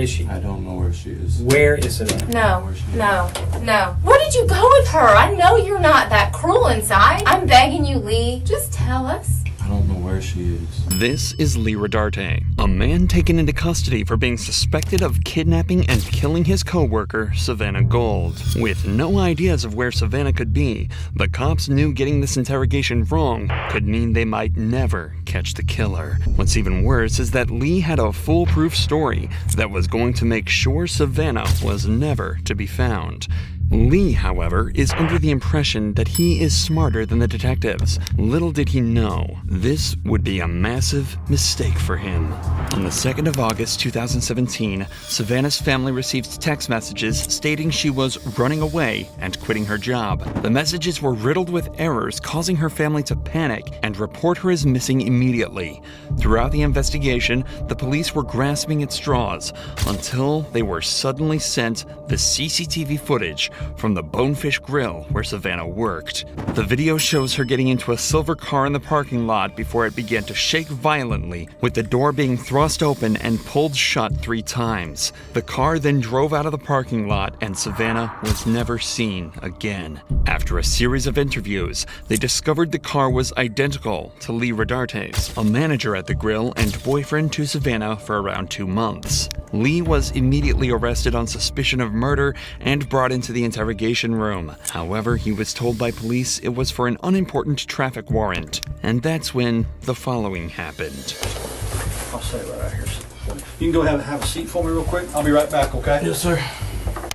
is she? I don't know where she is. Where is Savannah? No. Where did you go with her? I know you're not that cruel inside. I'm begging you, Lee. Just tell us. I don't know where she is. This is Lee Rodarte, a man taken into custody for being suspected of kidnapping and killing his co-worker, Savannah Gold. With no ideas of where Savannah could be, the cops knew getting this interrogation wrong could mean they might never catch the killer. What's even worse is that Lee had a foolproof story that was going to make sure Savannah was never to be found. Lee, however, is under the impression that he is smarter than the detectives. Little did he know, this would be a massive mistake for him. On the 2nd of August 2017, Savannah's family received text messages stating she was running away and quitting her job. The messages were riddled with errors, causing her family to panic and report her as missing immediately. Throughout the investigation, the police were grasping at straws until they were suddenly sent the CCTV footage from the Bonefish Grill where Savannah worked. The video shows her getting into a silver car in the parking lot before it began to shake violently, with the door being thrust open and pulled shut 3 times. The car then drove out of the parking lot and Savannah was never seen again. After a series of interviews, they discovered the car was identical to Lee Rodarte's, a manager at the grill and boyfriend to Savannah for around 2 months. Lee was immediately arrested on suspicion of murder and brought into the interrogation room. However, he was told by police it was for an unimportant traffic warrant. And that's when the following happened. I'll stay right out here. You can go have a seat for me real quick. I'll be right back, okay? Yes, sir.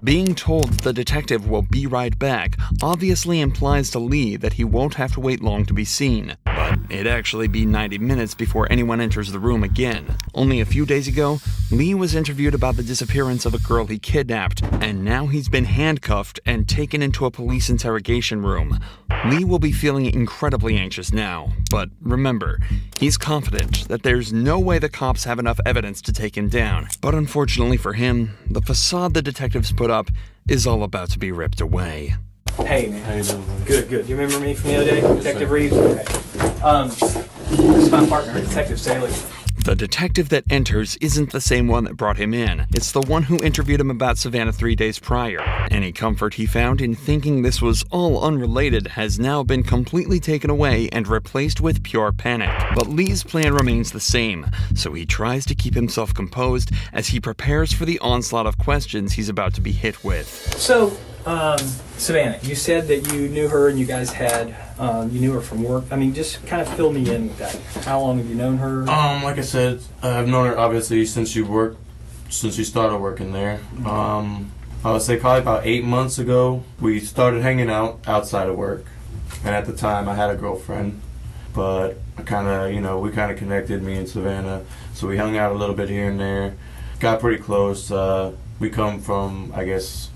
Being told the detective will be right back obviously implies to Lee that he won't have to wait long to be seen. But it'd actually be 90 minutes before anyone enters the room again. Only a few days ago, Lee was interviewed about the disappearance of a girl he kidnapped, and now he's been handcuffed and taken into a police interrogation room. Lee will be feeling incredibly anxious now, but remember, he's confident that there's no way the cops have enough evidence to take him down. But unfortunately for him, the facade the detectives put up is all about to be ripped away. Hey, man. How you doing, man? Good. You remember me from the other day? Detective sir. Reeves? Okay. This is my partner, Detective Staley. The detective that enters isn't the same one that brought him in. It's the one who interviewed him about Savannah 3 days prior. Any comfort he found in thinking this was all unrelated has now been completely taken away and replaced with pure panic. But Lee's plan remains the same, so he tries to keep himself composed as he prepares for the onslaught of questions he's about to be hit with. So, Savannah, you said that you knew her and you guys had, you knew her from work. I mean, just kind of fill me in with that. How long have you known her? Like I said, I've known her obviously since she started working there. I would say probably about 8 months ago, we started hanging out outside of work. And at the time, I had a girlfriend. But we kind of connected, me and Savannah. So we hung out a little bit here and there. Got pretty close. We come from, I guess,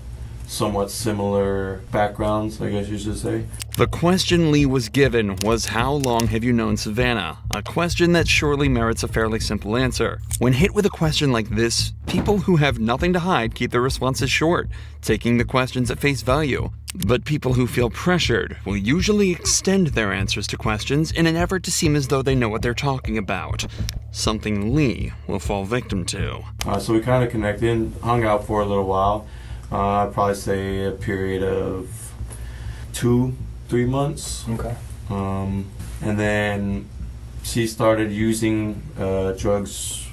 somewhat similar backgrounds, I guess you should say. The question Lee was given was, how long have you known Savannah? A question that surely merits a fairly simple answer. When hit with a question like this, people who have nothing to hide keep their responses short, taking the questions at face value. But people who feel pressured will usually extend their answers to questions in an effort to seem as though they know what they're talking about. Something Lee will fall victim to. So we kind of connected, hung out for a little while. I'd probably say a period of 2-3 months. Okay. And then she started using drugs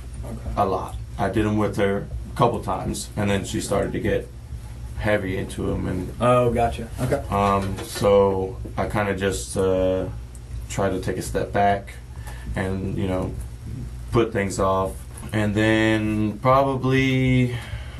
a lot. I did them with her a couple times, and then she started to get heavy into them. And Oh, gotcha. Okay. so I kind of just tried to take a step back and, put things off. And then probably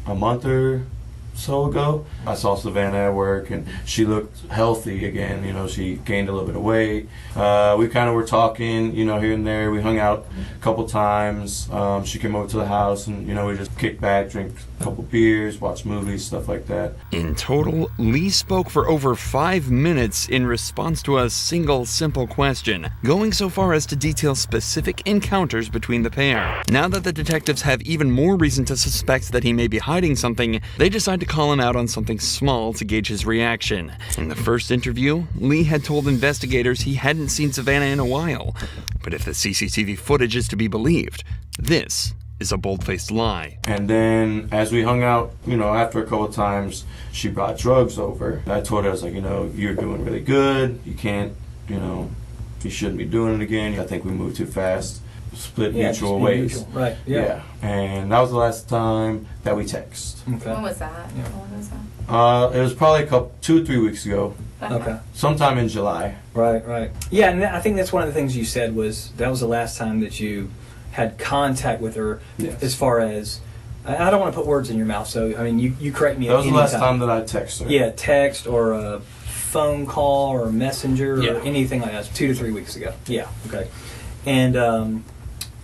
a month or so ago, I saw Savannah at work and she looked healthy again. She gained a little bit of weight. We kind of were talking, here and there. We hung out a couple times. She came over to the house and, we just kicked back, drank a couple beers, watched movies, stuff like that. In total, Lee spoke for over 5 minutes in response to a single simple question, going so far as to detail specific encounters between the pair. Now that the detectives have even more reason to suspect that he may be hiding something, they decide to call him out on something small to gauge his reaction. In the first interview, Lee had told investigators he hadn't seen Savannah in a while. But if the CCTV footage is to be believed, this is a bold-faced lie. And then as we hung out, after a couple of times, she brought drugs over. I told her, I was like, you're doing really good. You can't, you shouldn't be doing it again. I think we moved too fast. Split mutual ways. Mutual. Right. Yeah. And that was the last time that we text. Okay. When was that? Yeah. When was that? It was probably 2 or 3 weeks ago. Okay. Sometime in July. Right. Yeah, and I think that's one of the things you said was that was the last time that you had contact with her. Yes. As far as, I don't want to put words in your mouth, so I mean you correct me. That was at the any last time that I texted her. Yeah, text or a phone call or a messenger Yeah. or anything like that. It was 2 to 3 weeks ago. Yeah. Okay.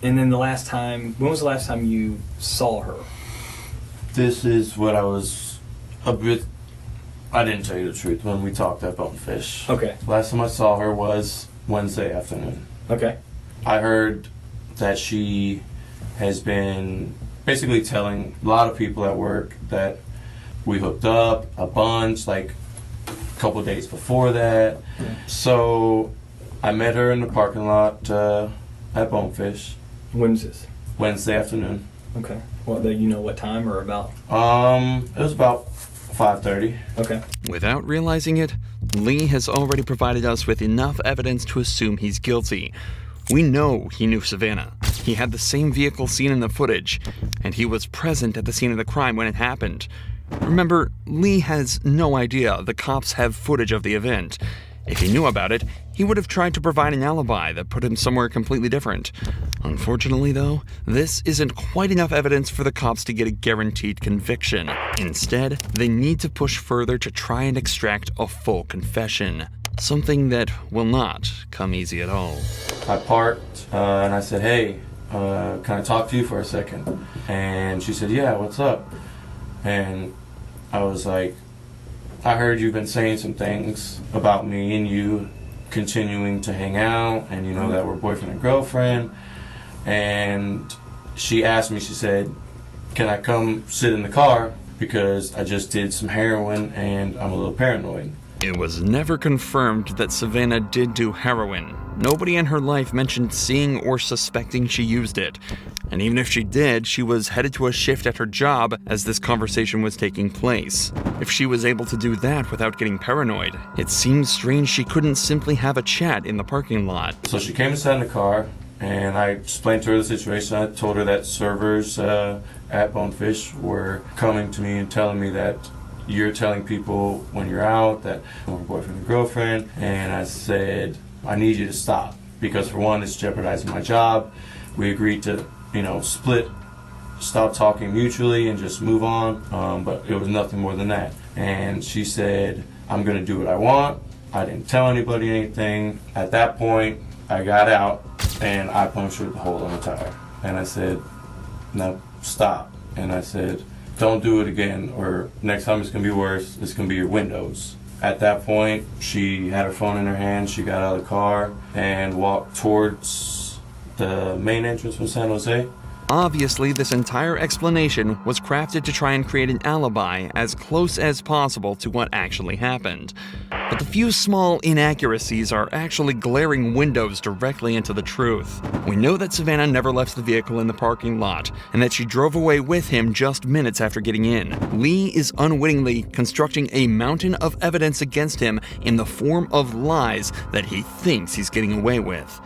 And then the last time, when was the last time you saw her? This is what I was a bit. I didn't tell you the truth when we talked at Bonefish. Okay. Last time I saw her was Wednesday afternoon. Okay. I heard that she has been basically telling a lot of people at work that we hooked up a bunch, like a couple of days before that. Yeah. So I met her in the parking lot at Bonefish When was this? Wednesday afternoon. Okay. Well, do you know what time or about? It was about 5:30. Okay. Without realizing it, Lee has already provided us with enough evidence to assume he's guilty. We know he knew Savannah. He had the same vehicle seen in the footage, and he was present at the scene of the crime when it happened. Remember, Lee has no idea the cops have footage of the event. If he knew about it, he would have tried to provide an alibi that put him somewhere completely different. Unfortunately, though, this isn't quite enough evidence for the cops to get a guaranteed conviction. Instead, they need to push further to try and extract a full confession. Something that will not come easy at all. I parked and I said, hey, can I talk to you for a second? And she said, yeah, what's up? And I was like, I heard you've been saying some things about me and you continuing to hang out, and that we're boyfriend and girlfriend. And she asked me, she said, can I come sit in the car because I just did some heroin and I'm a little paranoid. It was never confirmed that Savannah did do heroin. Nobody in her life mentioned seeing or suspecting she used it. And even if she did, she was headed to a shift at her job as this conversation was taking place. If she was able to do that without getting paranoid, it seems strange she couldn't simply have a chat in the parking lot. So she came and sat in the car, and I explained to her the situation. I told her that servers at Bonefish were coming to me and telling me that you're telling people when you're out that we're boyfriend and girlfriend. And I said, I need you to stop, because for one, it's jeopardizing my job. We agreed to, split, stop talking mutually and just move on. But it was nothing more than that. And she said, I'm going to do what I want. I didn't tell anybody anything. At that point, I got out and I punctured the hole in the tire. And I said, no, stop. And I said, don't do it again, or next time it's going to be worse. It's going to be your windows. At that point, she had her phone in her hand. She got out of the car and walked towards the main entrance from San Jose. Obviously, this entire explanation was crafted to try and create an alibi as close as possible to what actually happened. But the few small inaccuracies are actually glaring windows directly into the truth. We know that Savannah never left the vehicle in the parking lot, and that she drove away with him just minutes after getting in. Lee is unwittingly constructing a mountain of evidence against him in the form of lies that he thinks he's getting away with.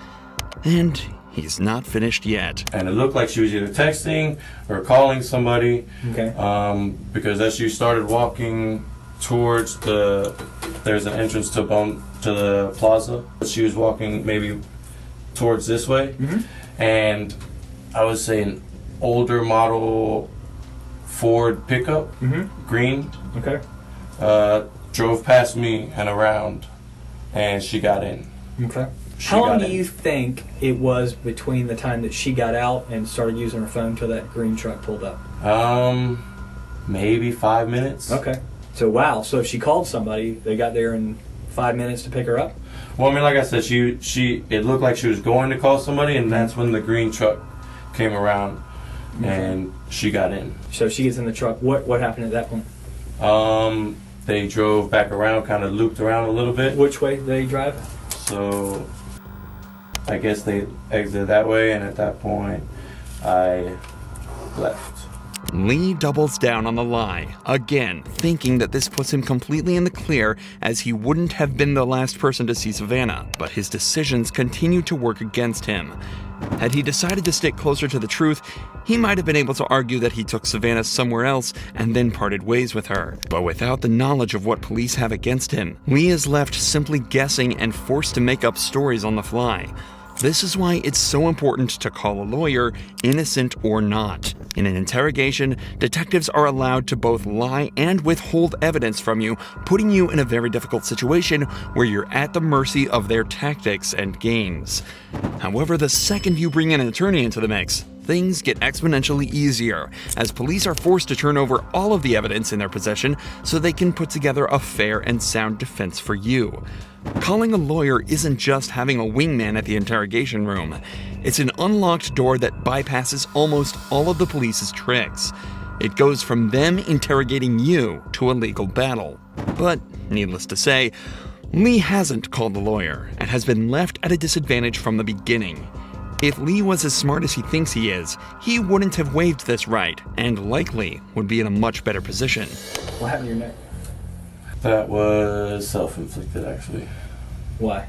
And he's not finished yet. And it looked like she was either texting or calling somebody. Okay. Because as she started walking towards there's an entrance to the plaza. She was walking maybe towards this way. Mm-hmm. And I would say an older model Ford pickup, mm-hmm. green. Okay. Drove past me and around, and she got in. Okay. How long do you think it was between the time that she got out and started using her phone till that green truck pulled up? Maybe 5 minutes. Okay. So wow. So if she called somebody, they got there in 5 minutes to pick her up? Well, I mean, like I said, it looked like she was going to call somebody, and that's when the green truck came around, and she got in. So she gets in the truck. What happened at that point? They drove back around, kind of looped around a little bit. Which way did they drive? So I guess they exited that way, and at that point, I left. Lee doubles down on the lie, again, thinking that this puts him completely in the clear as he wouldn't have been the last person to see Savannah, but his decisions continue to work against him. Had he decided to stick closer to the truth, he might have been able to argue that he took Savannah somewhere else and then parted ways with her. But without the knowledge of what police have against him, Lee is left simply guessing and forced to make up stories on the fly. This is why it's so important to call a lawyer, innocent or not. In an interrogation, detectives are allowed to both lie and withhold evidence from you, putting you in a very difficult situation where you're at the mercy of their tactics and games. However, the second you bring an attorney into the mix, things get exponentially easier, as police are forced to turn over all of the evidence in their possession so they can put together a fair and sound defense for you. Calling a lawyer isn't just having a wingman at the interrogation room. It's an unlocked door that bypasses almost all of the police's tricks. It goes from them interrogating you to a legal battle. But, needless to say, Lee hasn't called the lawyer and has been left at a disadvantage from the beginning. If Lee was as smart as he thinks he is, he wouldn't have waived this right, and likely would be in a much better position. What happened to your neck? That was self-inflicted, actually. Why?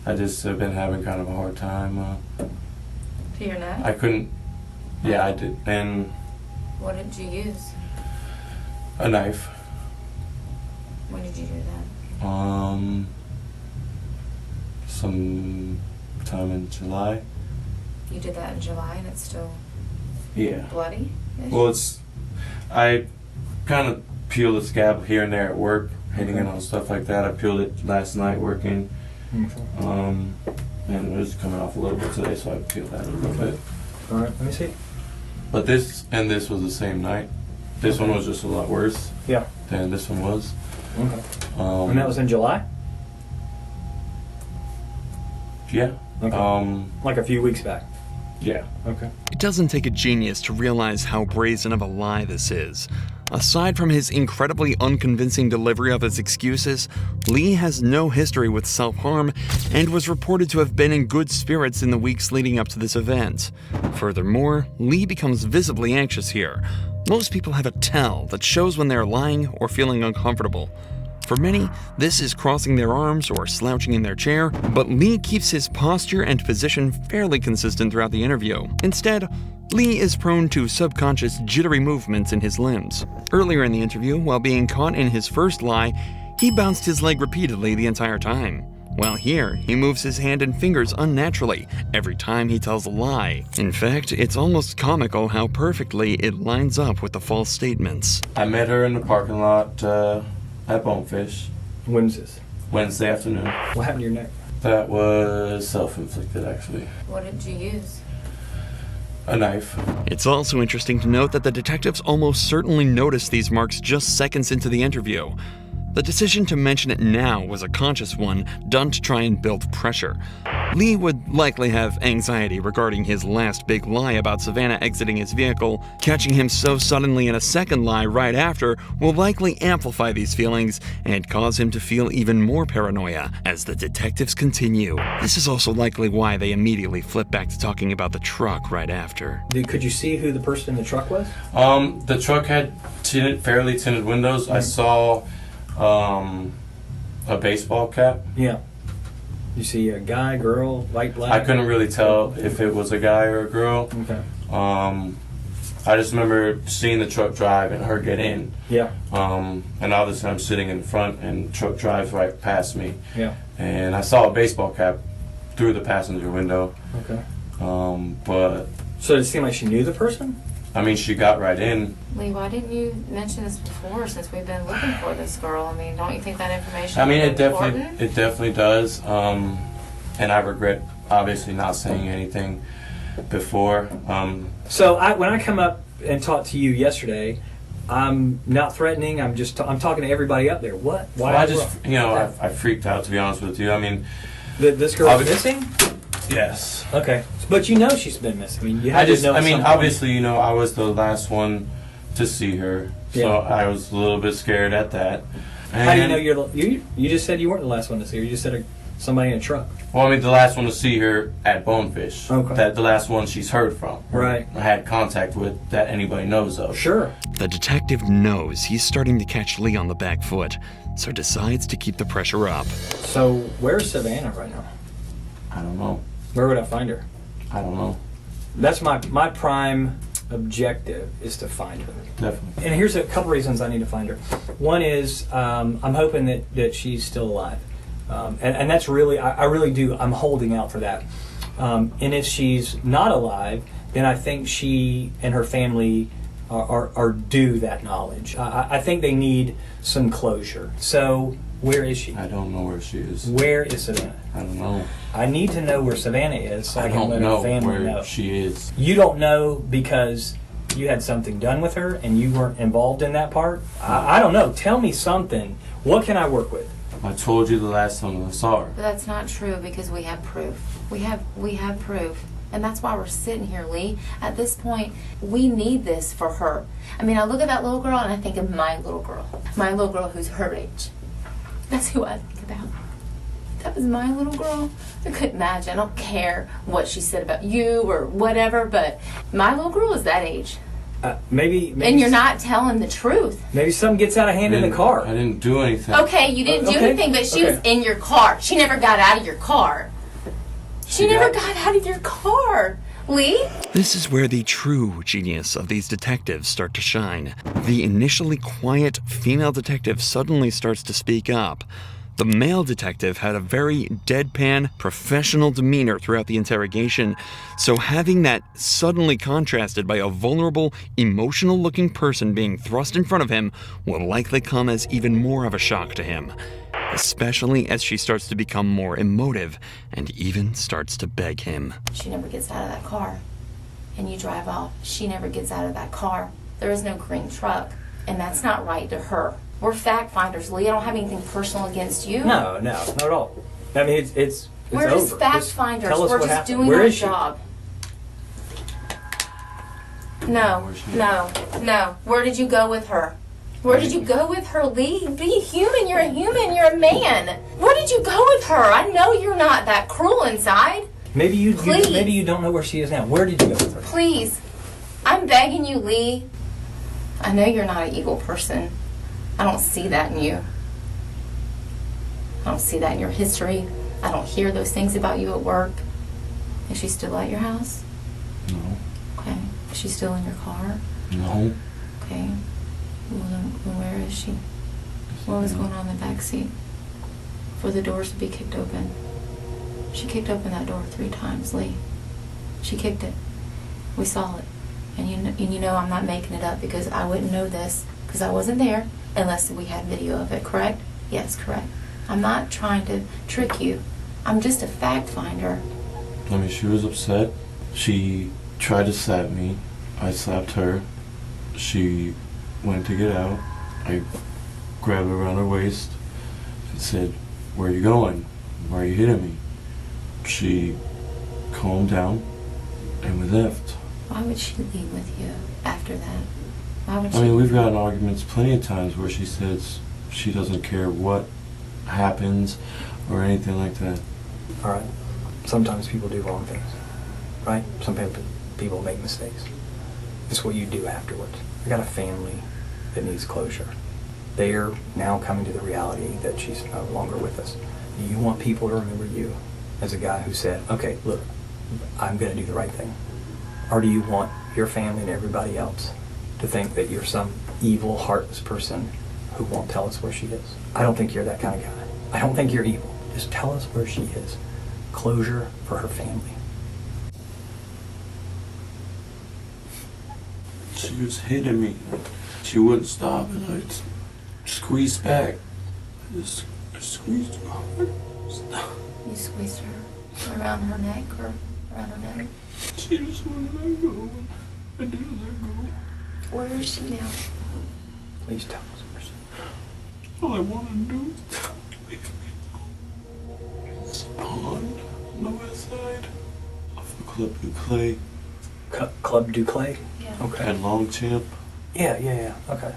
I just have been having kind of a hard time. To your neck? I couldn't. Yeah, I did. And What did you use? a knife. When did you do that? Some time in July. You did that in July and it's still Yeah. bloody? Well, I kind of peeled the scab here and there at work, hitting it on stuff like that. I peeled it last night working, and it was coming off a little bit today, so I peeled that a little bit. All right, let me see. But this was the same night. This one was just a lot worse Yeah. than this one was. Okay. And that was in July? Yeah. Okay. Like a few weeks back. Yeah. Okay. It doesn't take a genius to realize how brazen of a lie this is. Aside from his incredibly unconvincing delivery of his excuses, Lee has no history with self-harm and was reported to have been in good spirits in the weeks leading up to this event. Furthermore, Lee becomes visibly anxious here. Most people have a tell that shows when they're lying or feeling uncomfortable. For many, this is crossing their arms or slouching in their chair, but Lee keeps his posture and position fairly consistent throughout the interview. Instead, Lee is prone to subconscious jittery movements in his limbs. Earlier in the interview, while being caught in his first lie, he bounced his leg repeatedly the entire time. While here, he moves his hand and fingers unnaturally every time he tells a lie. In fact, it's almost comical how perfectly it lines up with the false statements. I met her in the parking lot at Bonefish When was this? Wednesday afternoon. What happened to your neck? That was self-inflicted, actually. What did you use? A knife. It's also interesting to note that the detectives almost certainly noticed these marks just seconds into the interview. The decision to mention it now was a conscious one, done to try and build pressure. Lee would likely have anxiety regarding his last big lie about Savannah exiting his vehicle. Catching him so suddenly in a second lie right after will likely amplify these feelings and cause him to feel even more paranoia as the detectives continue. This is also likely why they immediately flip back to talking about the truck right after. Could you see who the person in the truck was? The truck had fairly tinted windows. I saw a baseball cap. Yeah. You see a guy, girl, white, black? I couldn't really tell if it was a guy or a girl. Okay. I just remember seeing the truck drive and her get in. Yeah. And obviously I'm sitting in the front and the truck drives right past me. Yeah. And I saw a baseball cap through the passenger window. Okay. But So did it seem like she knew the person? I mean, she got right in. Lee, why didn't you mention this before since we've been looking for this girl? I mean, don't you think that information I mean, is it important? definitely does. And I regret obviously not saying anything before. So when I come up and talk to you yesterday, I'm not threatening. I'm just I'm talking to everybody up there. What? Why? Well, I just I freaked out, to be honest with you. I mean, This girl's missing? yes. Okay, but you know she's been missing. I mean, you had to know. Obviously, I was the last one to see her, so Yeah. I was a little bit scared at that. And How do you know you just said you weren't the last one to see her? You just said Somebody in a truck. Well, I mean, the last one to see her at Bonefish. Okay. That the last one she's heard from. Right. I had contact with that anybody knows of. Sure. The detective knows he's starting to catch Lee on the back foot, so decides to keep the pressure up. So where's Savannah right now? I don't know. Where would I find her? I don't know. That's my prime objective is to find her. Definitely. And here's a couple reasons I need to find her. One is I'm hoping that she's still alive. And that's really, I really do, I'm holding out for that. And if she's not alive, then I think she and her family are due that knowledge. I think they need some closure. So where is she? I don't know where she is. Where is Savannah? I don't know. I need to know where Savannah is so I can don't let know her family where know. she is. You don't know because you had something done with her and you weren't involved in that part? I don't know. Tell me something. What can I work with? I told you the last time I saw her. But that's not true because we have proof. We have proof. And that's why we're sitting here, Lee. At this point, we need this for her. I mean, I look at that little girl and I think of my little girl. My little girl who's her age. That's who I think about. If that was my little girl, I couldn't imagine. I don't care what she said about you or whatever, but my little girl is that age. Maybe And you're not telling the truth. Maybe something gets out of hand in the car. I didn't do anything. Okay, you didn't do Okay, anything, but she was okay. in your car. She never got out of your car. She never got- got out of your car. Lee? This is where the true genius of these detectives start to shine. The initially quiet female detective suddenly starts to speak up. The male detective had a very deadpan, professional demeanor throughout the interrogation, so having that suddenly contrasted by a vulnerable, emotional-looking person being thrust in front of him will likely come as even more of a shock to him, especially as she starts to become more emotive and even starts to beg him. She never gets out of that car. And you drive off. She never gets out of that car. There is no green truck. And that's not right to her. We're fact finders, Lee. I don't have anything personal against you. No, not at all. I mean, it's We're over. just fact finders. tell us We're what just happened. doing Where our is she? job. No, no. Where did you go with her? Where did you go with her, Lee? Be human. You're a human. You're a man. Where did you go with her? I know you're not that cruel inside. Maybe you Please. maybe you don't know where she is now. Where did you go with her? Please. I'm begging you, Lee. I know you're not an evil person. I don't see that in you. I don't see that in your history. I don't hear those things about you at work. Is she still at your house? No. Okay. Is she still in your car? No. Okay. Well, then where is she? What was going on in the back seat? For the doors to be kicked open. She kicked open that door 3 times, Lee. She kicked it. We saw it. And you know I'm not making it up because I wouldn't know this because I wasn't there unless we had video of it, correct? Yes, correct. I'm not trying to trick you. I'm just a fact finder. I mean, she was upset. She tried to slap me. I slapped her. She went to get out. I grabbed her around her waist and said, "Where are you going? Why are you hitting me?" She calmed down and we left. Why would she leave with you after that? Why would she? I mean, we've gotten arguments plenty of times where she says she doesn't care what happens or anything like that. All right. Sometimes people do wrong things, right? Some people make mistakes. It's what you do afterwards. I got a family that needs closure. They are now coming to the reality that she's no longer with us. Do you want people to remember you as a guy who said, okay, look, I'm going to do the right thing? Or do you want your family and everybody else to think that you're some evil, heartless person who won't tell us where she is? I don't think you're that kind of guy. I don't think you're evil. Just tell us where she is. Closure for her family. She was hitting me. She wouldn't stop and I squeezed back. I just squeezed her hard. Stop. You squeezed her around her neck or around her neck? She just wouldn't let go. I didn't let go. Where is she now? Please tell us where she is. All I want to do is leave me alone. It's a pond on the west side of the Club du Clay Club du Clay? Yeah. Okay. at Longchamp. Yeah. Okay.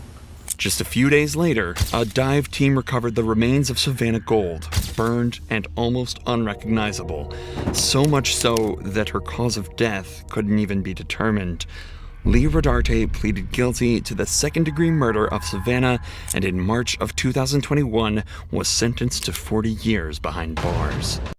Just a few days later, a dive team recovered the remains of Savannah Gold, burned and almost unrecognizable, so much so that her cause of death couldn't even be determined. Lee Rodarte pleaded guilty to the second-degree murder of Savannah and in March of 2021 was sentenced to 40 years behind bars.